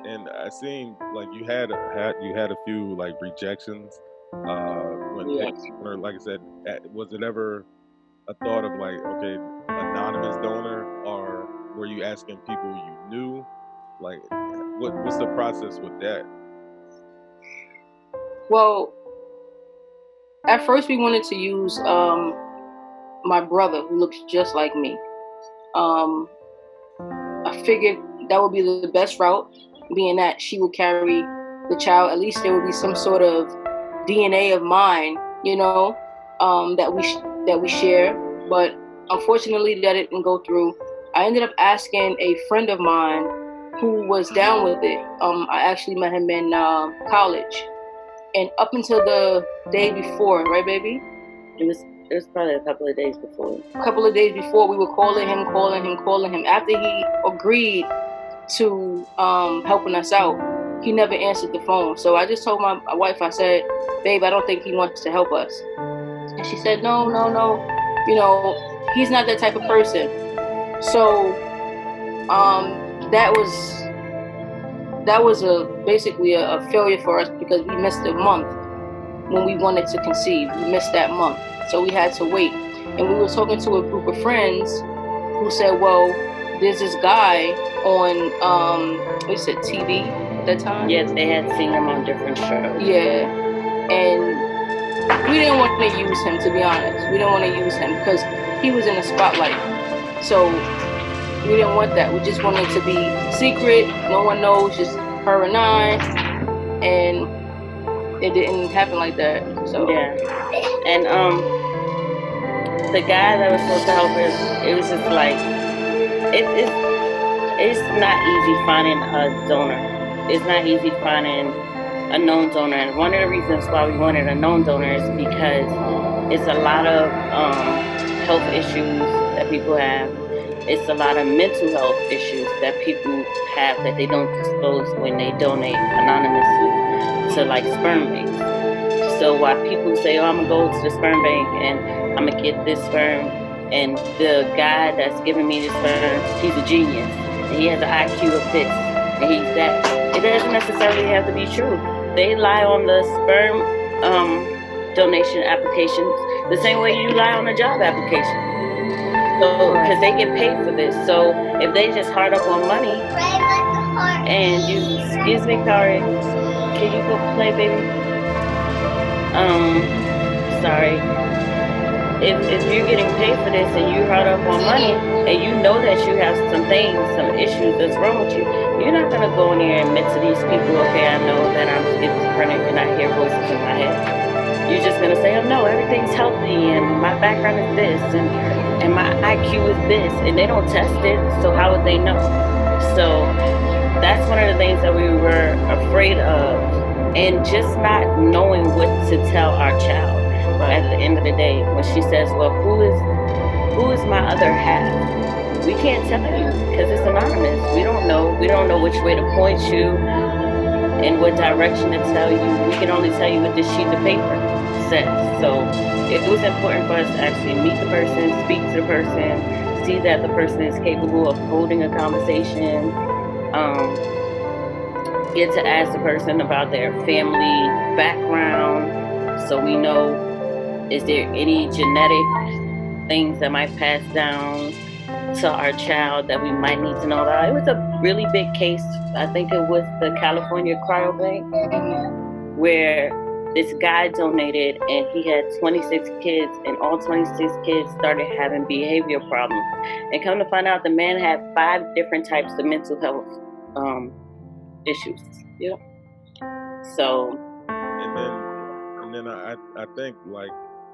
And I seen like you had a few like rejections when Yeah. picking a donor. Like I said, was it ever a thought of like, okay, anonymous donor, or were you asking people you knew? Like, what's the process with that? Well, at first we wanted to use my brother, who looks just like me. Um, I figured that would be the best route, being that she would carry the child. At least there would be some sort of DNA of mine, that we share. But unfortunately, that didn't go through. I ended up asking a friend of mine who was down with it. I actually met him in college, and up until the day before, right, baby? It was probably a couple of days before. A couple of days before, we were calling him, calling him, calling him. After he agreed to helping us out, he never answered the phone. So I just told my wife, I said, babe, I don't think he wants to help us. And she said, no, no, no. He's not that type of person. So that was basically a failure for us because we missed a month when we wanted to conceive. We missed that month. So we had to wait. And we were talking to a group of friends who said, well, there's this guy on what you said, TV at that time? Yes, they had seen him on different shows. Yeah. And we didn't want to use him, to be honest. We didn't want to use him because he was in the spotlight. So we didn't want that. We just wanted to be secret. No one knows, just her and I. And it didn't happen like that. So yeah. And the guy that was supposed to help us, it was just like it's not easy finding a donor. It's not easy finding a known donor. And one of the reasons why we wanted a known donor is because it's a lot of health issues that people have. It's a lot of mental health issues that people have that they don't disclose when they donate anonymously to like sperm banks. So while people say, oh, I'm gonna go to the sperm bank and I'm gonna get this sperm, and the guy that's giving me this sperm, he's a genius and he has an IQ of this and he's that. It doesn't necessarily have to be true. They lie on the sperm donation applications the same way you lie on a job application. So, because they get paid for this. So, if they just hard up on money, and you, excuse me, Kari, can you go play, baby? Sorry. If you're getting paid for this and you hard up on money and you know that you have some things, some issues that's wrong with you, you're not gonna go in there and admit to these people, okay, I know that I'm schizophrenic and I hear voices in my head. You're just gonna say, oh no, everything's healthy and my background is this and my IQ is this, and they don't test it, so how would they know? So that's one of the things that we were afraid of, and just not knowing what to tell our child. At the end of the day, when she says, well, who is my other half? We can't tell you because it's anonymous. We don't know which way to point you and what direction to tell you. We can only tell you what this sheet of paper says. So it was important for us to actually meet the person, speak to the person, see that the person is capable of holding a conversation, get to ask the person about their family background so we know, is there any genetic things that might pass down to our child that we might need to know about. It was a really big case. I think it was the California Cryobank, where this guy donated and he had 26 kids, and all 26 kids started having behavior problems. And come to find out, the man had 5 different types of mental health issues. Yeah. So. And then I think like